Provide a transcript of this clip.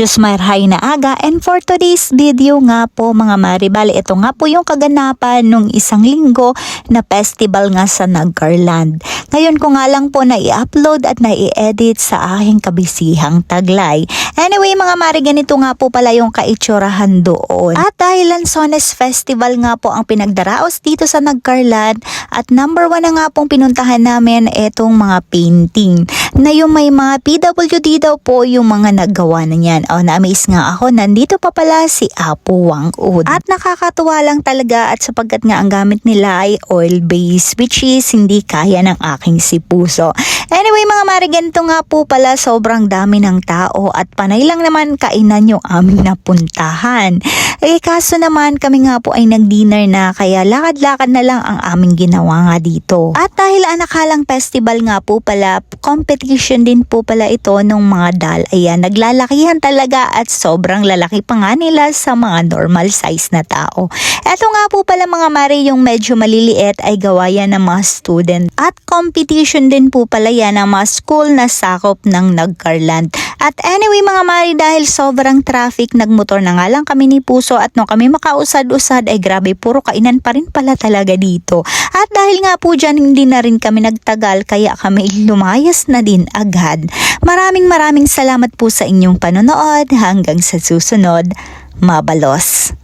Josmar Hay na aga, and for today's video nga po mga mare, bali ito nga po yung kaganapan nung isang linggo na festival nga sa Nagcarland. Ngayon ko nga lang po na i-upload at na i-edit sa aking kabisihang taglay. Anyway mga mare, ganito nga po pala yung kaitsurahan doon. At dahil Lanzones Festival nga po ang pinagdaraos dito sa Nagcarland, at number 1 na nga pong pinuntahan namin etong mga painting na yung may mga PWD daw po yung mga naggawa na yan. Na-amaze nga ako, nandito pa pala si Apo Wang-od. At nakakatuwa lang talaga at sapagkat nga ang gamit nila ay oil base, which is hindi kaya ng aking si puso. Anyway mga mare, ganito nga po pala, sobrang dami ng tao at panay lang naman kainan yung aming napuntahan. Kaso naman kami nga po ay nag-dinner na, kaya lakad-lakad na lang ang aming ginawa nga dito. At dahil anakalang festival nga po pala, competition din po pala ito ng mga dal. Ayan, naglalakihan talaga at sobrang lalaki pa nga nila sa mga normal size na tao. Eto nga po pala mga mare, yung medyo maliliit ay gawa yan ng mga student. At competition din po pala yan ng mga school na sakop ng Nagcarland. At anyway mga mare, dahil sobrang traffic, nagmotor na nga lang kami ni Puso at nung kami makausad-usad ay grabe, puro kainan pa rin pala talaga dito. At dahil nga po dyan hindi na rin kami nagtagal, kaya kami lumayas na din agad. Maraming salamat po sa inyong panonood. Hanggang sa susunod, mabalos.